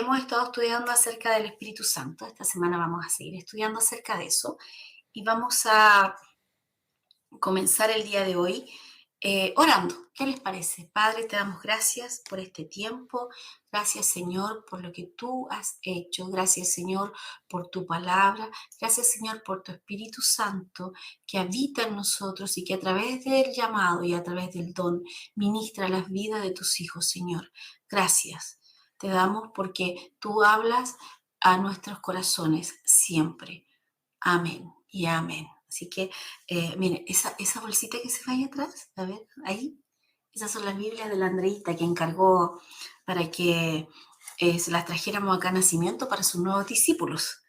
hemos estado estudiando acerca del Espíritu Santo. Esta semana vamos a seguir estudiando acerca de eso y vamos a comenzar el día de hoy orando. ¿Qué les parece? Padre, te damos gracias por este tiempo. Gracias, Señor, por lo que tú has hecho. Gracias, Señor, por tu palabra. Gracias, Señor, por tu Espíritu Santo que habita en nosotros y que a través del llamado y a través del don ministra las vidas de tus hijos, Señor. Gracias. Te damos porque tú hablas a nuestros corazones siempre. Amén y amén. Así que, miren, esa bolsita que se va ahí atrás, a ver, ahí, esas son las Biblias de la Andreita que encargó para que se las trajéramos acá a Nacimiento para sus nuevos discípulos.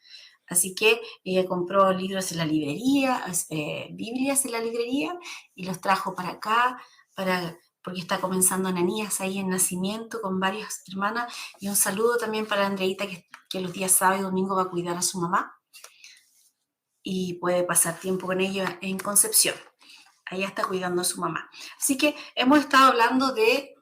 Así que ella compró libros en la librería, Biblias en la librería, y los trajo para acá, porque está comenzando Ananías ahí en Nacimiento con varias hermanas. Y un saludo también para Andreita, que los días sábado y domingo va a cuidar a su mamá y puede pasar tiempo con ella en Concepción. Allá está cuidando a su mamá. Así que hemos estado hablando de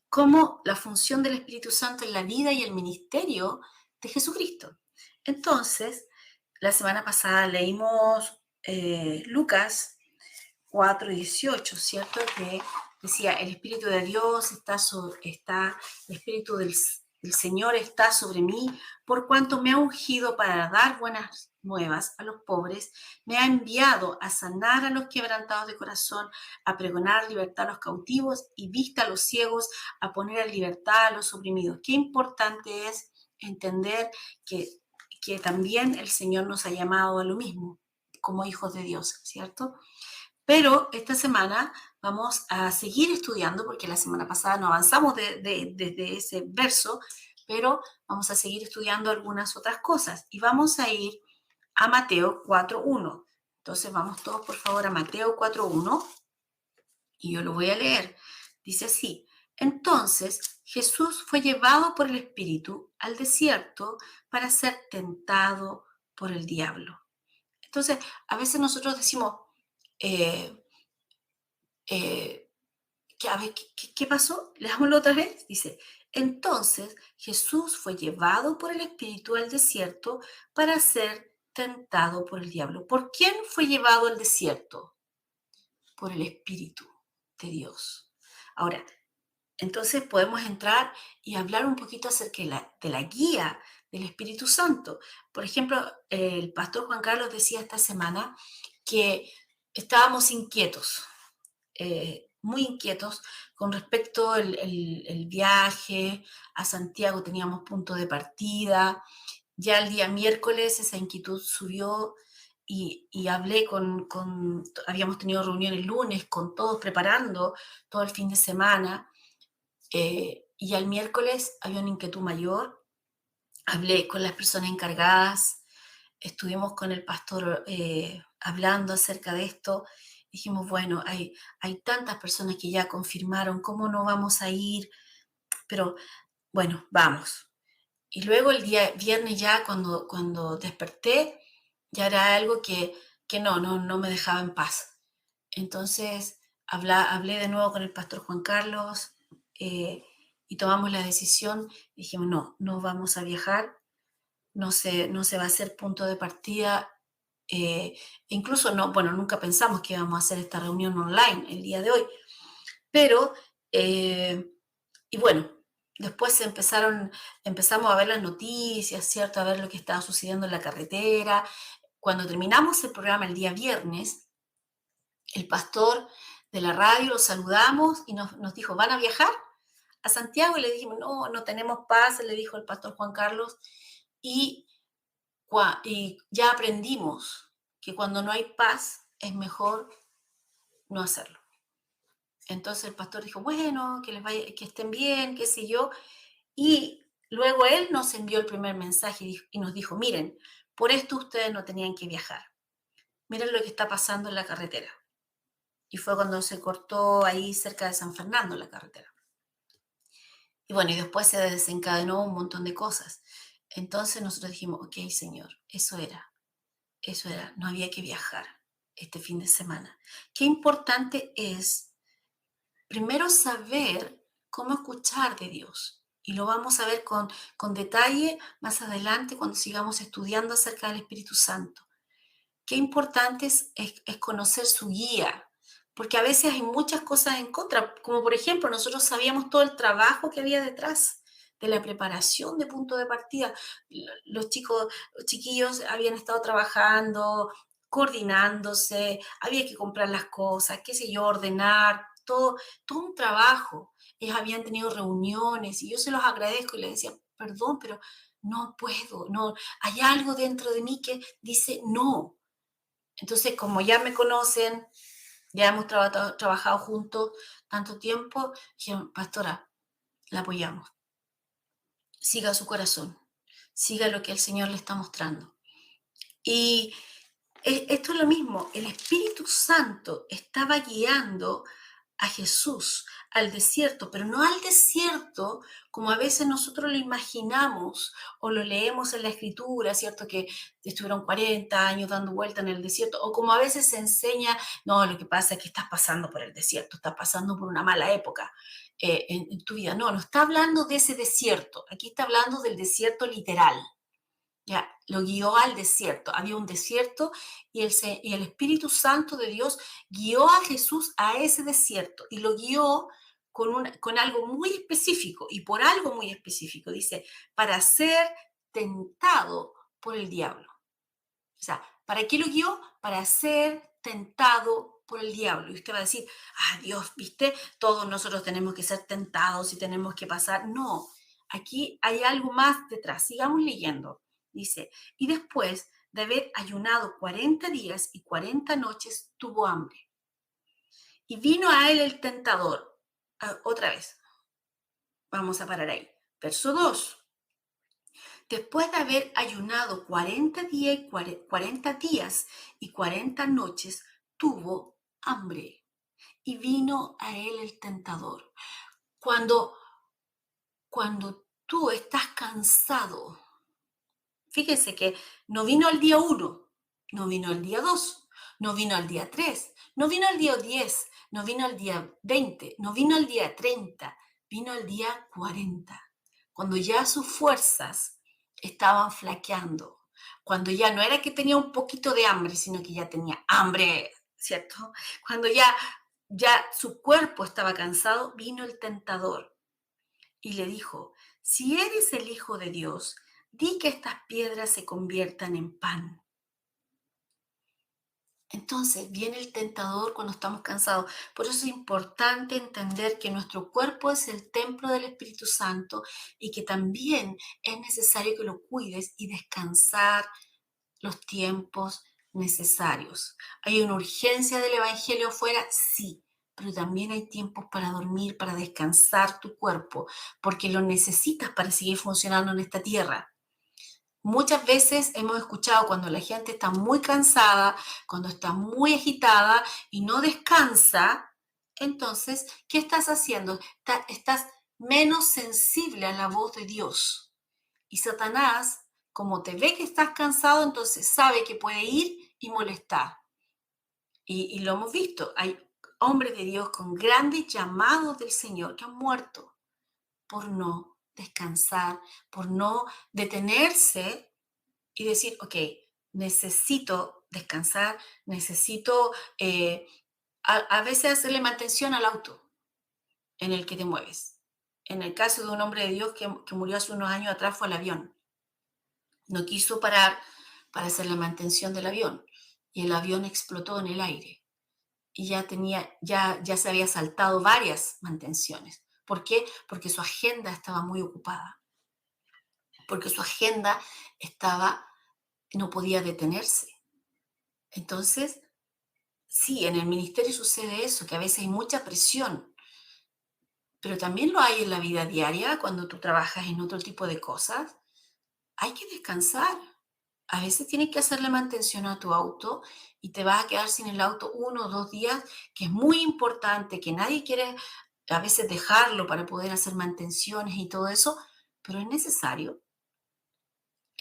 cómo la función del Espíritu Santo en la vida y el ministerio de Jesucristo. Entonces, la semana pasada leímos Lucas 4:18, ¿cierto? Que decía, el Espíritu de Dios el Espíritu del Señor está sobre mí, por cuanto me ha ungido para dar buenas nuevas a los pobres, me ha enviado a sanar a los quebrantados de corazón, a pregonar libertad a los cautivos y vista a los ciegos, a poner en libertad a los oprimidos. Qué importante es entender que también el Señor nos ha llamado a lo mismo, como hijos de Dios, ¿cierto? Pero esta semana vamos a seguir estudiando, porque la semana pasada no avanzamos desde ese verso, pero vamos a seguir estudiando algunas otras cosas. Y vamos a ir a Mateo 4:1. Entonces vamos todos, por favor, a Mateo 4:1 y yo lo voy a leer. Dice así: entonces Jesús fue llevado por el Espíritu al desierto para ser tentado por el diablo. Entonces, a veces nosotros decimos, eh, eh, a ver, ¿qué pasó? Leámoslo otra vez. Dice, entonces Jesús fue llevado por el Espíritu al desierto para ser tentado por el diablo. ¿Por quién fue llevado al desierto? Por el Espíritu de Dios. Ahora, entonces podemos entrar y hablar un poquito acerca de la guía del Espíritu Santo. Por ejemplo, el pastor Juan Carlos decía esta semana que estábamos inquietos, muy inquietos con respecto al viaje a Santiago. Teníamos punto de partida. Ya el día miércoles esa inquietud subió y hablé habíamos tenido reunión el lunes con todos preparando todo el fin de semana, y al miércoles había una inquietud mayor. Hablé con las personas encargadas, estuvimos con el pastor hablando acerca de esto. Dijimos, bueno, hay tantas personas que ya confirmaron, ¿cómo no vamos a ir? Pero bueno, vamos. Y luego el día viernes ya cuando desperté, ya era algo que no me dejaba en paz. Entonces hablé de nuevo con el pastor Juan Carlos, y tomamos la decisión. Dijimos, no vamos a viajar, no se va a hacer punto de partida. Incluso nunca pensamos que íbamos a hacer esta reunión online el día de hoy, pero, y bueno, después empezamos a ver las noticias, ¿cierto? A ver lo que estaba sucediendo en la carretera. Cuando terminamos el programa el día viernes, el pastor de la radio lo saludamos y nos dijo, ¿van a viajar a Santiago? Y le dijimos, no tenemos paz, le dijo el pastor Juan Carlos, y ya aprendimos que cuando no hay paz es mejor no hacerlo. Entonces el pastor dijo, bueno, que estén bien, qué sé yo. Y luego él nos envió el primer mensaje y nos dijo, miren, por esto ustedes no tenían que viajar. Miren lo que está pasando en la carretera. Y fue cuando se cortó ahí cerca de San Fernando la carretera. Y bueno, y después se desencadenó un montón de cosas. Entonces nosotros dijimos, ok, Señor, eso era, no había que viajar este fin de semana. Qué importante es primero saber cómo escuchar de Dios. Y lo vamos a ver con detalle más adelante cuando sigamos estudiando acerca del Espíritu Santo. Qué importante es conocer su guía, porque a veces hay muchas cosas en contra, como por ejemplo, nosotros sabíamos todo el trabajo que había detrás de la preparación de punto de partida. Los chicos, los chiquillos habían estado trabajando, coordinándose, había que comprar las cosas, qué sé yo, ordenar, todo un trabajo. Ellos habían tenido reuniones y yo se los agradezco y les decía, perdón, pero no puedo, no, hay algo dentro de mí que dice no. Entonces, como ya me conocen, ya hemos trabajado juntos tanto tiempo, dijeron, pastora, la apoyamos. Siga su corazón, siga lo que el Señor le está mostrando. Y esto es lo mismo, el Espíritu Santo estaba guiando a Jesús al desierto, pero no al desierto como a veces nosotros lo imaginamos o lo leemos en la escritura, ¿cierto? Que estuvieron 40 años dando vuelta en el desierto, o como a veces se enseña, no, lo que pasa es que estás pasando por el desierto, estás pasando por una mala época en tu vida. No, no está hablando de ese desierto, aquí está hablando del desierto literal. Ya, lo guió al desierto. Había un desierto y el Espíritu Santo de Dios guió a Jesús a ese desierto y lo guió con algo muy específico y por algo muy específico. Dice, para ser tentado por el diablo. O sea, ¿para qué lo guió? Para ser tentado por el diablo. Y usted va a decir, ah, Dios, ¿viste? Todos nosotros tenemos que ser tentados y tenemos que pasar. No, aquí hay algo más detrás. Sigamos leyendo. Dice, y después de haber ayunado 40 días y 40 noches, tuvo hambre. Y vino a él el tentador. Ah, otra vez, vamos a parar ahí. Verso 2. Después de haber ayunado 40 días y 40 noches, tuvo hambre y vino a él el tentador. Cuando, cuando tú estás cansado, fíjese que no vino al día 1, no vino al día 2, no vino al día 3, no vino al día 10, no vino al día 20, no vino al día 30, vino al día 40, cuando ya sus fuerzas estaban flaqueando, cuando ya no era que tenía un poquito de hambre, sino que ya tenía hambre, ¿cierto? Cuando ya su cuerpo estaba cansado, vino el tentador y le dijo, si eres el Hijo de Dios, di que estas piedras se conviertan en pan. Entonces viene el tentador cuando estamos cansados. Por eso es importante entender que nuestro cuerpo es el templo del Espíritu Santo y que también es necesario que lo cuides y descansar los tiempos necesarios. ¿Hay una urgencia del Evangelio afuera? Sí, pero también hay tiempos para dormir, para descansar tu cuerpo, porque lo necesitas para seguir funcionando en esta tierra. Muchas veces hemos escuchado cuando la gente está muy cansada, cuando está muy agitada y no descansa, entonces, ¿qué estás haciendo? Estás menos sensible a la voz de Dios. Y Satanás, como te ve que estás cansado, entonces sabe que puede ir y molestar. Y lo hemos visto, hay hombres de Dios con grandes llamados del Señor que han muerto por no descansar, por no detenerse y decir, ok, necesito descansar, necesito a veces hacerle mantención al auto en el que te mueves. En el caso de un hombre de Dios que murió hace unos años atrás fue el avión. No quiso parar para hacer la mantención del avión y el avión explotó en el aire y ya se había saltado varias mantenciones. ¿Por qué? Porque su agenda estaba muy ocupada, porque su agenda no podía detenerse. Entonces, sí, en el ministerio sucede eso, que a veces hay mucha presión, pero también lo hay en la vida diaria, cuando tú trabajas en otro tipo de cosas. Hay que descansar. A veces tienes que hacerle mantención a tu auto y te vas a quedar sin el auto 1 o 2 días, que es muy importante, que nadie quiere a veces dejarlo para poder hacer mantenciones y todo eso, pero es necesario.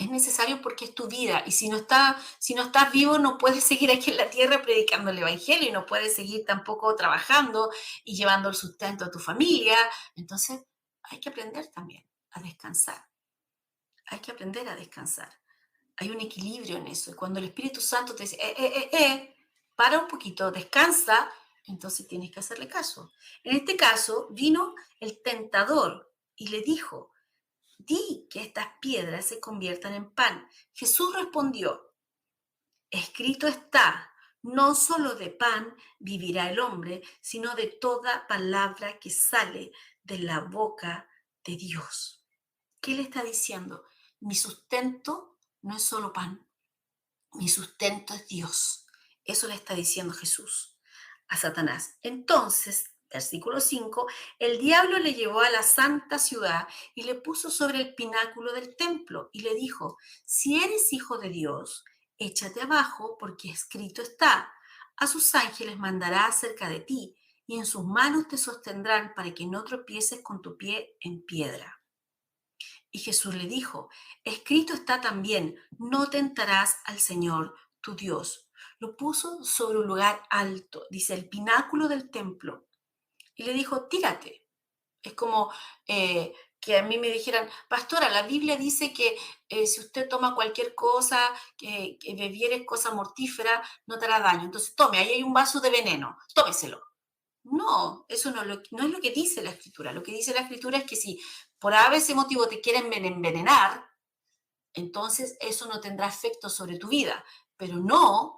Es necesario porque es tu vida. Y si no estás vivo, no puedes seguir aquí en la tierra predicando el evangelio y no puedes seguir tampoco trabajando y llevando el sustento a tu familia. Entonces, hay que aprender también a descansar. Hay que aprender a descansar. Hay un equilibrio en eso. Y cuando el Espíritu Santo te dice, para un poquito, descansa, entonces tienes que hacerle caso. En este caso, vino el tentador y le dijo, di que estas piedras se conviertan en pan. Jesús respondió, escrito está, no solo de pan vivirá el hombre, sino de toda palabra que sale de la boca de Dios. ¿Qué le está diciendo? Mi sustento no es solo pan, mi sustento es Dios. Eso le está diciendo Jesús a Satanás. Entonces, versículo 5, el diablo le llevó a la santa ciudad y le puso sobre el pináculo del templo y le dijo, si eres hijo de Dios, échate abajo porque escrito está, a sus ángeles mandará acerca de ti y en sus manos te sostendrán para que no tropieces con tu pie en piedra. Y Jesús le dijo, escrito está también, no tentarás al Señor tu Dios. Lo puso sobre un lugar alto, dice el pináculo del templo, y le dijo, tírate. Es como que a mí me dijeran, pastora, la Biblia dice que si usted toma cualquier cosa, que bebieres cosa mortífera, no te hará daño. Entonces tome, ahí hay un vaso de veneno, tómeselo. No, eso no es lo que dice la escritura. Lo que dice la escritura es que si por ese motivo te quieren envenenar, entonces eso no tendrá efecto sobre tu vida, pero no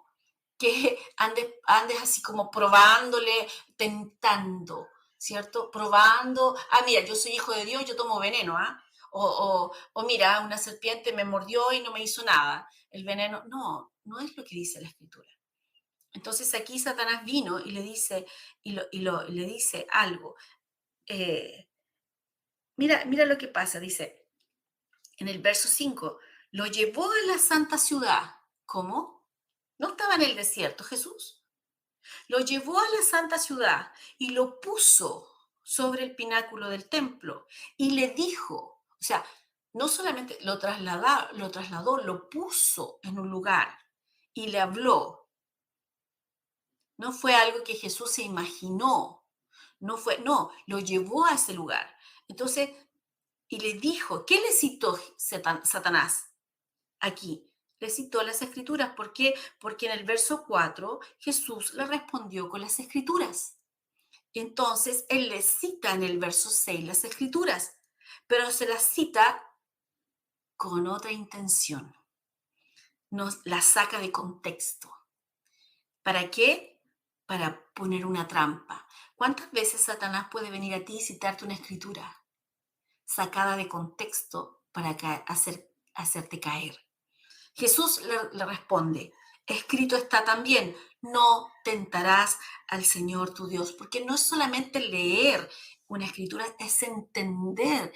que andes así como probándole, tentando, ¿cierto? Probando, mira, yo soy hijo de Dios, yo tomo veneno, ¿ah? O mira, una serpiente me mordió y no me hizo nada. El veneno, no es lo que dice la escritura. Entonces aquí Satanás vino y le dice, le dice algo. Eh, mira lo que pasa, dice en el verso 5, lo llevó a la santa ciudad. ¿Cómo? ¿No estaba en el desierto Jesús? Lo llevó a la santa ciudad y lo puso sobre el pináculo del templo y le dijo, o sea, no solamente lo puso en un lugar y le habló. No fue algo que Jesús se imaginó, no, lo llevó a ese lugar. Entonces, y le dijo, ¿qué le citó Satanás aquí? Le citó las escrituras. ¿Por qué? Porque en el verso 4 Jesús le respondió con las escrituras. Y entonces él le cita en el verso 6 las escrituras, pero se las cita con otra intención. Nos la saca de contexto. ¿Para qué? Para poner una trampa. ¿Cuántas veces Satanás puede venir a ti y citarte una escritura sacada de contexto para hacerte caer? Jesús le responde, escrito está también, no tentarás al Señor tu Dios, porque no es solamente leer una escritura, es entender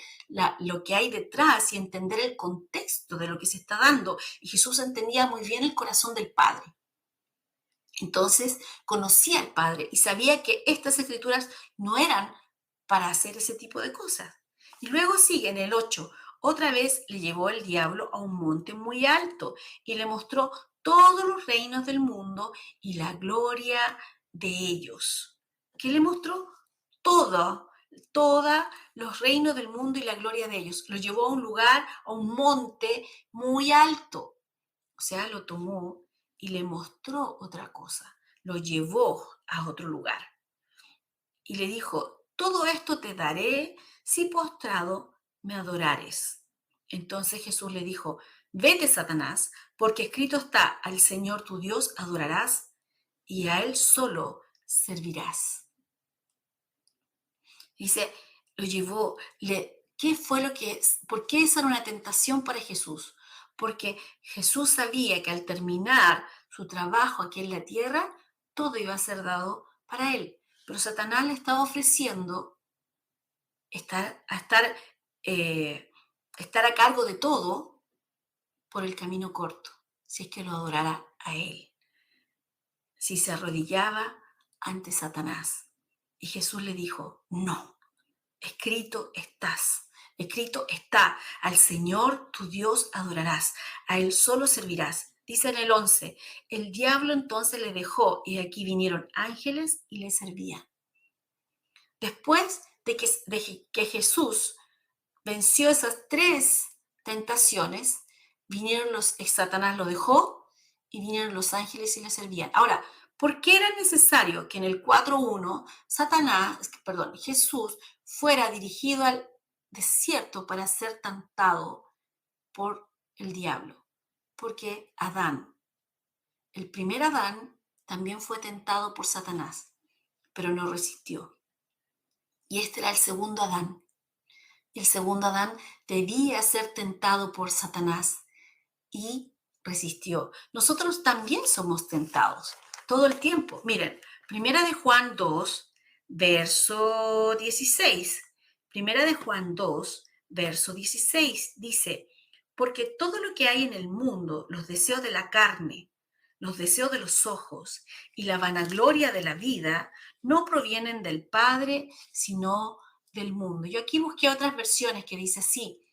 lo que hay detrás y entender el contexto de lo que se está dando. Y Jesús entendía muy bien el corazón del Padre. Entonces conocía al Padre y sabía que estas escrituras no eran para hacer ese tipo de cosas. Y luego sigue en el 8. Otra vez le llevó el diablo a un monte muy alto y le mostró todos los reinos del mundo y la gloria de ellos. ¿Qué le mostró? Todo, todos los reinos del mundo y la gloria de ellos. Lo llevó a un lugar, a un monte muy alto. O sea, lo tomó y le mostró otra cosa, lo llevó a otro lugar y le dijo, todo esto te daré si postrado me adorares. Entonces Jesús le dijo, vete Satanás, porque escrito está, al Señor tu Dios adorarás y a Él solo servirás. Dice, lo llevó, ¿qué fue lo que es? ¿Por qué esa era una tentación para Jesús? Porque Jesús sabía que al terminar su trabajo aquí en la tierra, todo iba a ser dado para él. Pero Satanás le estaba ofreciendo estar, a estar, eh, estar a cargo de todo por el camino corto, si es que lo adorara a él, si se arrodillaba ante Satanás. Y Jesús le dijo, no, escrito estás. Escrito está, al Señor tu Dios adorarás, a Él solo servirás. Dice en el 11, el diablo entonces le dejó y aquí vinieron ángeles y le servían. Después de que Jesús venció esas tres tentaciones, Satanás lo dejó y vinieron los ángeles y le servían. Ahora, ¿por qué era necesario que en el 4.1 Jesús fuera dirigido al desierto para ser tentado por el diablo? Porque el primer Adán, también fue tentado por Satanás, pero no resistió. Y este era el segundo Adán. El segundo Adán debía ser tentado por Satanás y resistió. Nosotros también somos tentados todo el tiempo. Miren, Primera de Juan 2, verso 16. Primera de Juan 2, verso 16 dice, porque todo lo que hay en el mundo, los deseos de la carne, los deseos de los ojos y la vanagloria de la vida, no provienen del Padre, sino del mundo. Yo aquí busqué otras versiones que dice así,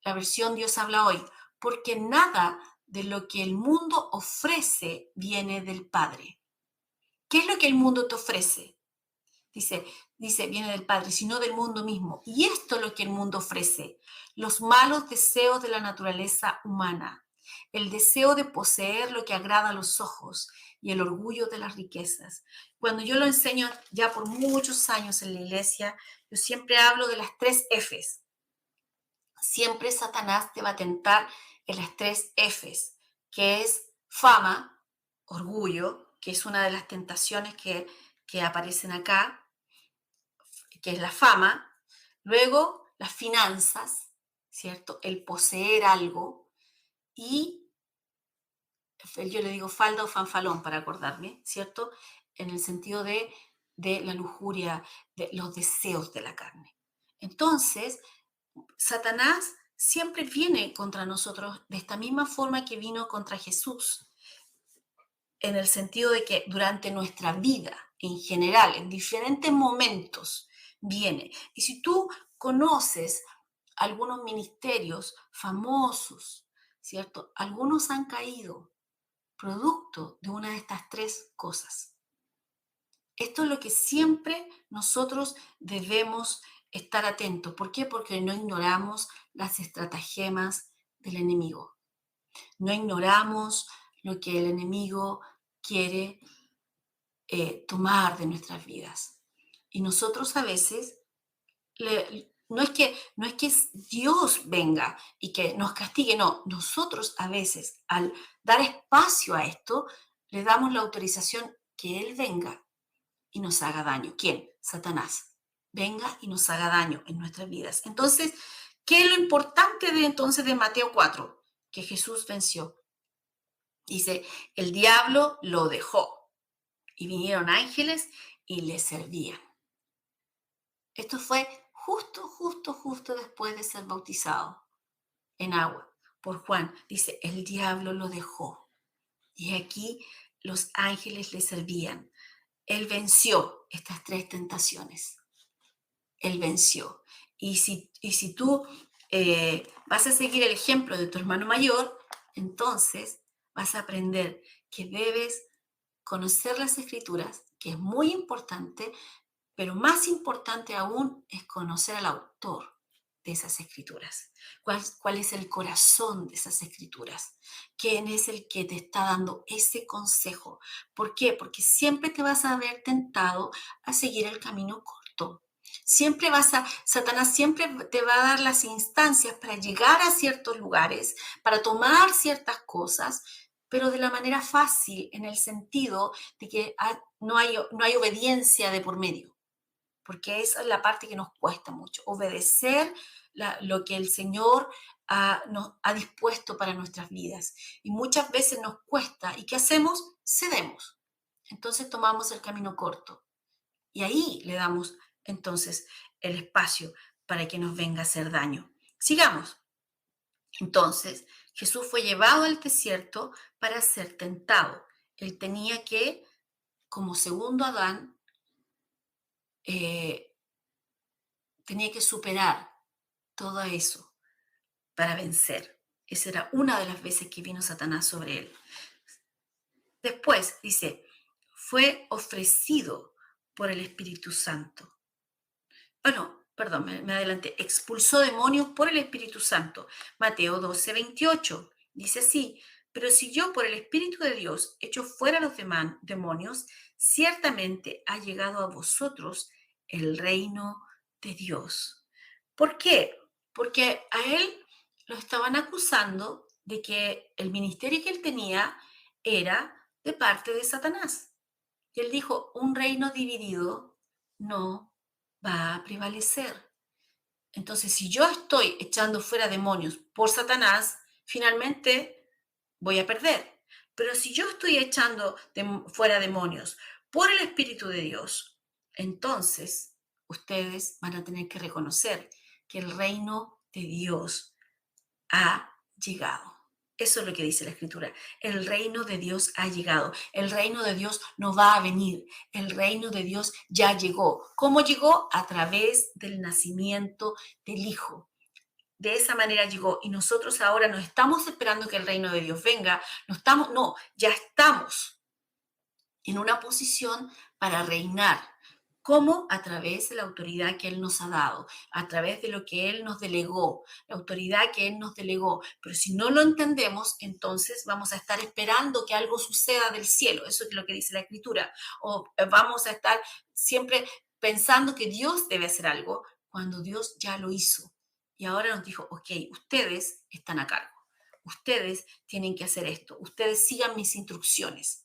la versión Dios habla hoy, porque nada de lo que el mundo ofrece viene del Padre. ¿Qué es lo que el mundo te ofrece? Dice, viene del Padre, sino del mundo mismo. Y esto es lo que el mundo ofrece, los malos deseos de la naturaleza humana, el deseo de poseer lo que agrada a los ojos y el orgullo de las riquezas. Cuando yo lo enseño ya por muchos años en la iglesia, yo siempre hablo de las 3 Fs. Siempre Satanás te va a tentar en las 3 Fs, que es fama, orgullo, que es una de las tentaciones que aparecen acá, que es la fama, luego las finanzas, ¿cierto? El poseer algo y yo le digo falda o fanfalón para acordarme, ¿cierto? En el sentido de la lujuria, de los deseos de la carne. Entonces, Satanás siempre viene contra nosotros de esta misma forma que vino contra Jesús, en el sentido de que durante nuestra vida, en general, en diferentes momentos, viene. Y si tú conoces algunos ministerios famosos, ¿cierto? Algunos han caído producto de una de estas 3 cosas. Esto es lo que siempre nosotros debemos estar atentos. ¿Por qué? Porque no ignoramos las estratagemas del enemigo. No ignoramos lo que el enemigo quiere tomar de nuestras vidas. Y nosotros a veces, no es que Dios venga y que nos castigue, no. Nosotros a veces, al dar espacio a esto, le damos la autorización que Él venga y nos haga daño. ¿Quién? Satanás. Venga y nos haga daño en nuestras vidas. Entonces, ¿qué es lo importante de Mateo 4? Que Jesús venció. Dice, el diablo lo dejó y vinieron ángeles y le servían. Esto fue justo después de ser bautizado en agua por Juan. Dice, el diablo lo dejó y aquí los ángeles le servían. Él venció estas 3 tentaciones. Él venció. Y si tú vas a seguir el ejemplo de tu hermano mayor, entonces vas a aprender que debes conocer las escrituras, que es muy importante, pero más importante aún es conocer al autor de esas escrituras. ¿Cuál es el corazón de esas escrituras? ¿Quién es el que te está dando ese consejo? ¿Por qué? Porque siempre te vas a ver tentado a seguir el camino corto. Satanás siempre te va a dar las instancias para llegar a ciertos lugares, para tomar ciertas cosas, pero de la manera fácil, en el sentido de que no hay obediencia de por medio, porque esa es la parte que nos cuesta mucho, obedecer lo que el Señor nos ha dispuesto para nuestras vidas. Y muchas veces nos cuesta, ¿y qué hacemos? Cedemos. Entonces tomamos el camino corto y ahí le damos entonces el espacio para que nos venga a hacer daño. Sigamos. Entonces, Jesús fue llevado al desierto para ser tentado. Él tenía que, como segundo Adán, tenía que superar todo eso para vencer. Esa era una de las veces que vino Satanás sobre él. Después dice, fue ofrecido por el Espíritu Santo. Bueno, perdón, me adelanté. Expulsó demonios por el Espíritu Santo. Mateo 12:28 dice así, pero si yo por el Espíritu de Dios echo fuera los demonios, ciertamente ha llegado a vosotros el reino de Dios. ¿Por qué? Porque a él lo estaban acusando de que el ministerio que él tenía era de parte de Satanás. Y él dijo, un reino dividido no va a prevalecer. Entonces, si yo estoy echando fuera demonios por Satanás, finalmente voy a perder. Pero si yo estoy echando fuera demonios por el Espíritu de Dios, entonces ustedes van a tener que reconocer que el reino de Dios ha llegado. Eso es lo que dice la Escritura. El reino de Dios ha llegado. El reino de Dios no va a venir. El reino de Dios ya llegó. ¿Cómo llegó? A través del nacimiento del Hijo. De esa manera llegó. Y nosotros ahora no estamos esperando que el reino de Dios venga. No, ya estamos en una posición para reinar. ¿Cómo? A través de la autoridad que Él nos ha dado, a través de lo que Él nos delegó, la autoridad que Él nos delegó. Pero si no lo entendemos, entonces vamos a estar esperando que algo suceda del cielo. Eso es lo que dice la Escritura. O vamos a estar siempre pensando que Dios debe hacer algo cuando Dios ya lo hizo. Y ahora nos dijo, ok, ustedes están a cargo. Ustedes tienen que hacer esto. Ustedes sigan mis instrucciones.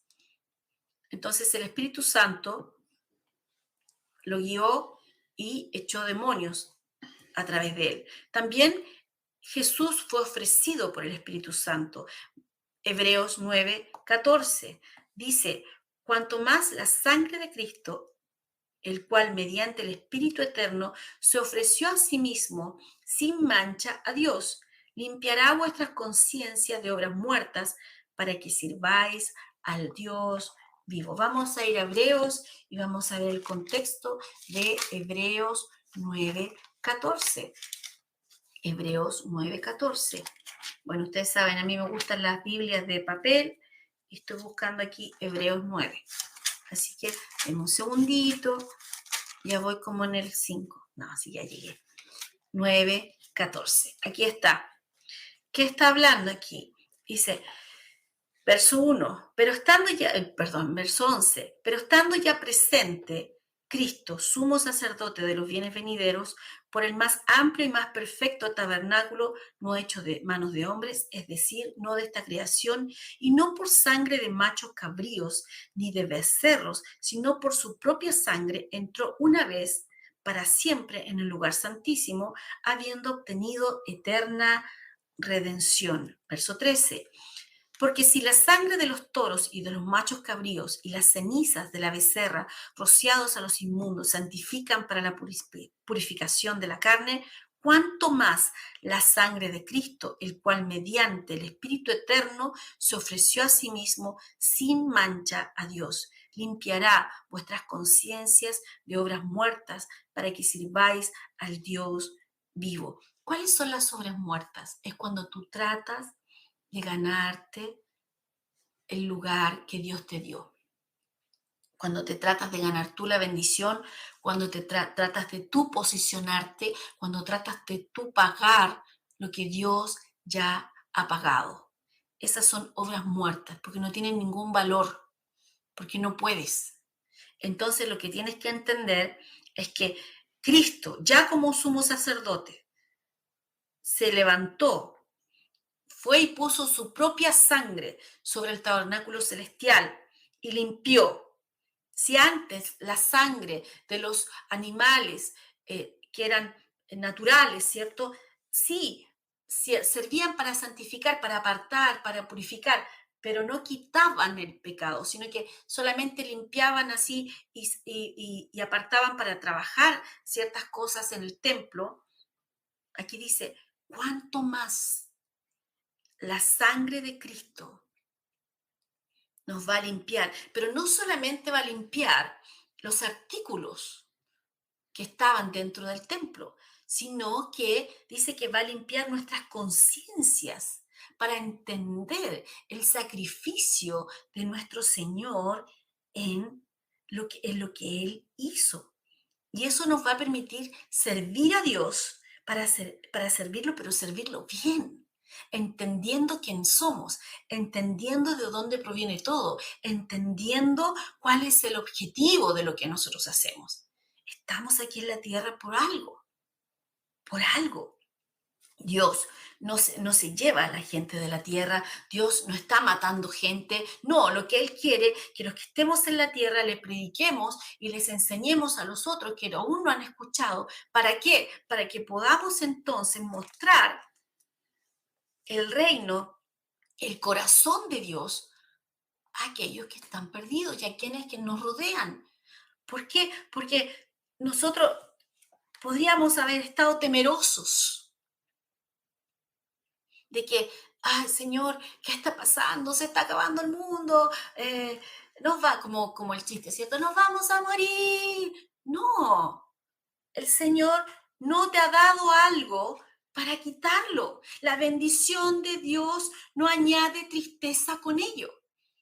Entonces el Espíritu Santo lo guió y echó demonios a través de él. También Jesús fue ofrecido por el Espíritu Santo. Hebreos 9:14 dice, cuanto más la sangre de Cristo, el cual mediante el Espíritu Eterno se ofreció a sí mismo sin mancha a Dios, limpiará vuestras conciencias de obras muertas para que sirváis al Dios vivo. Vamos a ir a Hebreos y vamos a ver el contexto de Hebreos 9:14. Hebreos 9:14. Bueno, ustedes saben, a mí me gustan las Biblias de papel y estoy buscando aquí Hebreos 9. Así que en un segundito, ya voy como en el 5. No, sí, ya llegué. 9:14. Aquí está. ¿Qué está hablando aquí? Dice, verso 1, verso 11, pero estando ya presente Cristo, sumo sacerdote de los bienes venideros, por el más amplio y más perfecto tabernáculo, no hecho de manos de hombres, es decir, no de esta creación, y no por sangre de machos cabríos, ni de becerros, sino por su propia sangre, entró una vez para siempre en el lugar santísimo, habiendo obtenido eterna redención. Verso 13. Porque si la sangre de los toros y de los machos cabríos y las cenizas de la becerra rociados a los inmundos santifican para la purificación de la carne, cuánto más la sangre de Cristo, el cual mediante el Espíritu Eterno se ofreció a sí mismo sin mancha a Dios, limpiará vuestras conciencias de obras muertas para que sirváis al Dios vivo. ¿Cuáles son las obras muertas? Es cuando tú tratas de ganarte el lugar que Dios te dio. Cuando te tratas de ganar tú la bendición, cuando te tratas de tú posicionarte, cuando tratas de tú pagar lo que Dios ya ha pagado. Esas son obras muertas porque no tienen ningún valor, porque no puedes. Entonces lo que tienes que entender es que Cristo, ya como sumo sacerdote, se levantó, fue y puso su propia sangre sobre el tabernáculo celestial y limpió. Si antes la sangre de los animales que eran naturales, ¿cierto? Sí, servían para santificar, para apartar, para purificar, pero no quitaban el pecado, sino que solamente limpiaban así y apartaban para trabajar ciertas cosas en el templo. Aquí dice, ¿cuánto más la sangre de Cristo nos va a limpiar? Pero no solamente va a limpiar los artículos que estaban dentro del templo, sino que dice que va a limpiar nuestras conciencias para entender el sacrificio de nuestro Señor en lo que Él hizo. Y eso nos va a permitir servir a Dios para servirlo, pero servirlo bien, entendiendo quién somos, entendiendo de dónde proviene todo, entendiendo cuál es el objetivo de lo que nosotros hacemos. Estamos aquí en la tierra por algo, por algo. Dios no se lleva a la gente de la tierra, Dios no está matando gente, no, lo que Él quiere, que los que estemos en la tierra le prediquemos y les enseñemos a los otros que aún no han escuchado. ¿Para qué? Para que podamos entonces mostrar el reino, el corazón de Dios a aquellos que están perdidos y a quienes que nos rodean. ¿Por qué? Porque nosotros podríamos haber estado temerosos de que, ay, Señor, ¿qué está pasando? Se está acabando el mundo, nos va, como el chiste, ¿cierto? Nos vamos a morir. No, el Señor no te ha dado algo para quitarlo. La bendición de Dios no añade tristeza con ello.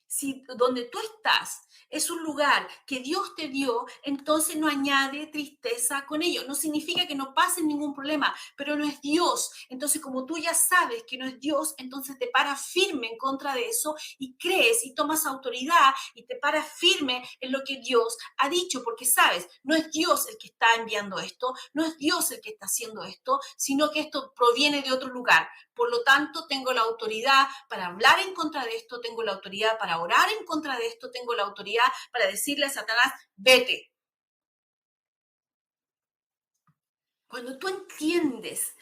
Si donde tú estás es un lugar que Dios te dio, entonces no añade tristeza con ello. No significa que no pase ningún problema, pero no es Dios. Entonces, como tú ya sabes que no es Dios, entonces te paras firme en contra de eso y crees y tomas autoridad y te paras firme en lo que Dios ha dicho, porque sabes, no es Dios el que está enviando esto, no es Dios el que está haciendo esto, sino que esto proviene de otro lugar. Por lo tanto, tengo la autoridad para hablar en contra de esto, tengo la autoridad para orar en contra de esto, tengo la autoridad para decirle a Satanás, vete. Cuando tú entiendes,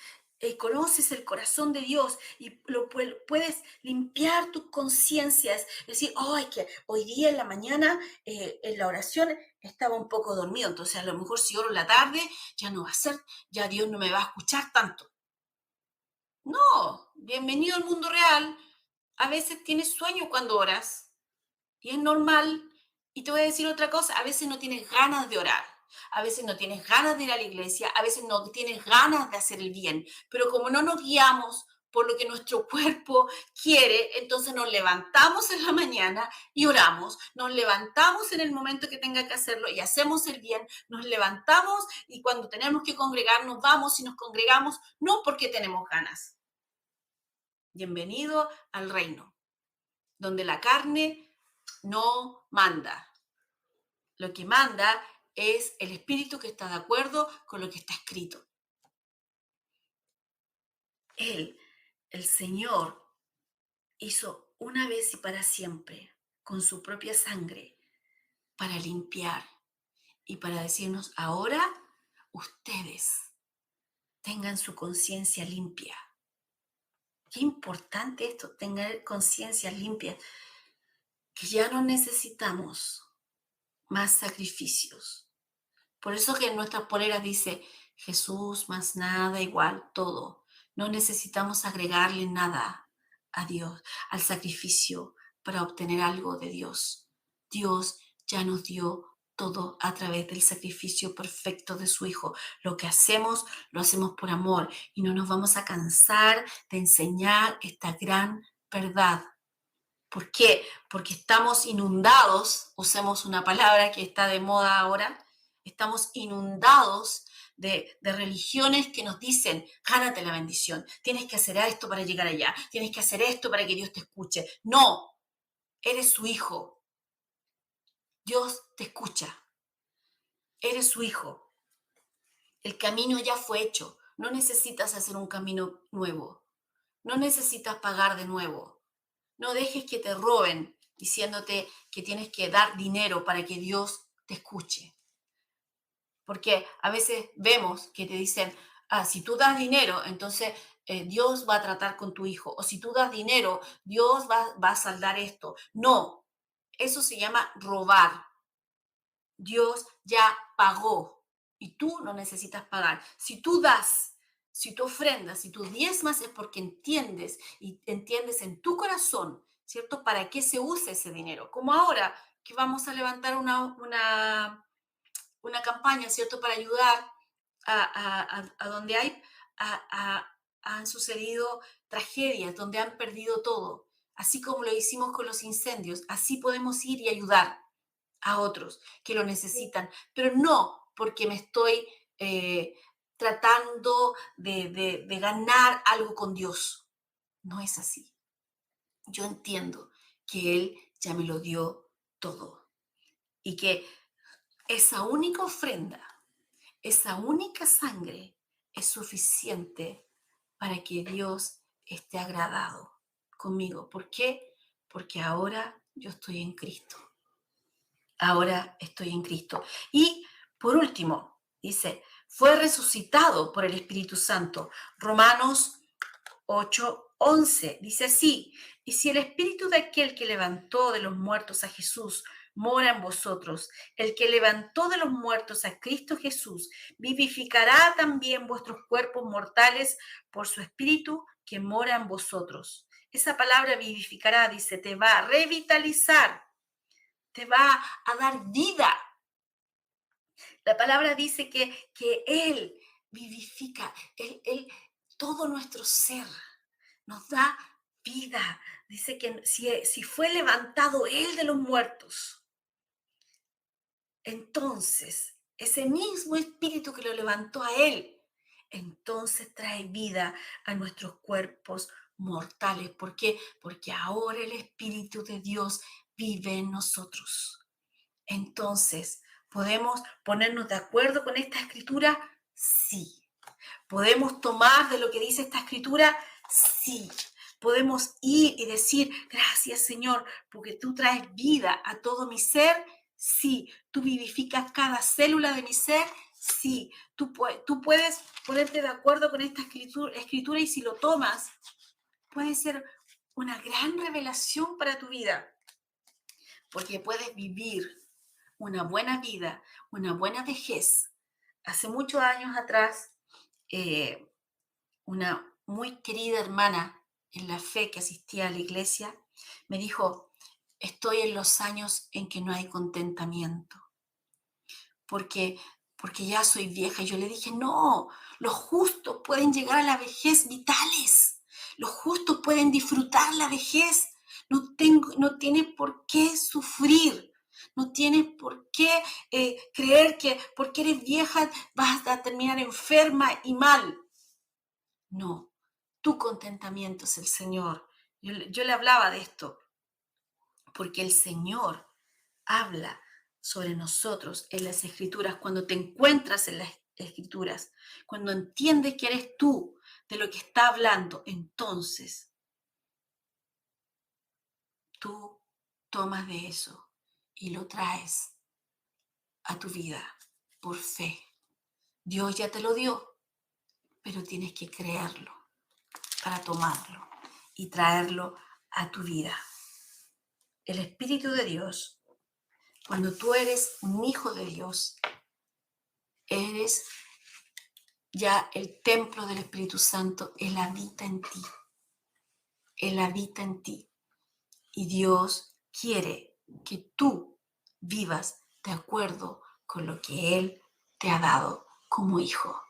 conoces el corazón de Dios y puedes limpiar tus conciencias, decir, oh, que hoy día en la mañana en la oración estaba un poco dormido, entonces a lo mejor si oro en la tarde ya no va a ser, ya Dios no me va a escuchar tanto. No, bienvenido al mundo real. A veces tienes sueño cuando oras y es normal. Y te voy a decir otra cosa, a veces no tienes ganas de orar, a veces no tienes ganas de ir a la iglesia, a veces no tienes ganas de hacer el bien, pero como no nos guiamos por lo que nuestro cuerpo quiere, entonces nos levantamos en la mañana y oramos, nos levantamos en el momento que tenga que hacerlo y hacemos el bien, nos levantamos y cuando tenemos que congregarnos vamos y nos congregamos no porque tenemos ganas. Bienvenido al reino, donde la carne no manda. Lo que manda es el espíritu que está de acuerdo con lo que está escrito. Él, el Señor, hizo una vez y para siempre, con su propia sangre, para limpiar y para decirnos, ahora ustedes tengan su conciencia limpia. Qué importante esto, tener conciencia limpia, que ya no necesitamos más sacrificios. Por eso que en nuestras poleras dice Jesús más nada igual todo. No necesitamos agregarle nada a Dios, al sacrificio para obtener algo de Dios. Dios ya nos dio todo a través del sacrificio perfecto de su Hijo. Lo que hacemos, lo hacemos por amor y no nos vamos a cansar de enseñar esta gran verdad. ¿Por qué? Porque estamos inundados, usemos una palabra que está de moda ahora, estamos inundados de religiones que nos dicen, gánate la bendición, tienes que hacer esto para llegar allá, tienes que hacer esto para que Dios te escuche. No, eres su hijo, Dios te escucha, eres su hijo, el camino ya fue hecho, no necesitas hacer un camino nuevo, no necesitas pagar de nuevo. No dejes que te roben diciéndote que tienes que dar dinero para que Dios te escuche. Porque a veces vemos que te dicen, si tú das dinero, entonces Dios va a tratar con tu hijo. O si tú das dinero, Dios va a saldar esto. No, eso se llama robar. Dios ya pagó y tú no necesitas pagar. Si tú das, si tú ofrendas, si tú diezmas es porque entiendes y entiendes en tu corazón, ¿cierto? ¿Para qué se usa ese dinero? Como ahora que vamos a levantar una campaña, ¿cierto? Para ayudar a donde han sucedido tragedias, donde han perdido todo. Así como lo hicimos con los incendios, así podemos ir y ayudar a otros que lo necesitan, pero no porque me estoy eh, tratando de ganar algo con Dios. No es así. Yo entiendo que Él ya me lo dio todo y que esa única ofrenda, esa única sangre es suficiente para que Dios esté agradado conmigo. ¿Por qué? Porque ahora yo estoy en Cristo. Ahora estoy en Cristo. Y por último, dice, fue resucitado por el Espíritu Santo. Romanos 8:11 dice así, y si el espíritu de aquel que levantó de los muertos a Jesús mora en vosotros, el que levantó de los muertos a Cristo Jesús, vivificará también vuestros cuerpos mortales por su espíritu que mora en vosotros. Esa palabra vivificará, dice, te va a revitalizar, te va a dar vida. La palabra dice que Él vivifica, todo nuestro ser nos da vida. Dice que si fue levantado Él de los muertos, entonces ese mismo espíritu que lo levantó a Él, entonces trae vida a nuestros cuerpos mortales. ¿Por qué? Porque ahora el Espíritu de Dios vive en nosotros. Entonces, ¿podemos ponernos de acuerdo con esta escritura? Sí. ¿Podemos tomar de lo que dice esta escritura? Sí. ¿Podemos ir y decir, gracias Señor, porque tú traes vida a todo mi ser? Sí. ¿Tú vivificas cada célula de mi ser? Sí. Tú puedes ponerte de acuerdo con esta escritura y si lo tomas, puede ser una gran revelación para tu vida, porque puedes vivir una buena vida, una buena vejez. Hace muchos años atrás, eh, una muy querida hermana en la fe que asistía a la iglesia me dijo, estoy en los años en que no hay contentamiento, porque, porque ya soy vieja. Y yo le dije, no, los justos pueden llegar a la vejez vitales, los justos pueden disfrutar la vejez, no tienes por qué sufrir. No tienes por qué creer que porque eres vieja vas a terminar enferma y mal. No, tu contentamiento es el Señor. Yo le hablaba de esto, porque el Señor habla sobre nosotros en las Escrituras. Cuando te encuentras en las Escrituras, cuando entiendes que eres tú de lo que está hablando, entonces tú tomas de eso y lo traes a tu vida por fe. Dios ya te lo dio, pero tienes que creerlo para tomarlo y traerlo a tu vida. El Espíritu de Dios, cuando tú eres un hijo de Dios, eres ya el templo del Espíritu Santo, Él habita en ti. Él habita en ti. Y Dios quiere que tú vivas de acuerdo con lo que Él te ha dado como hijo.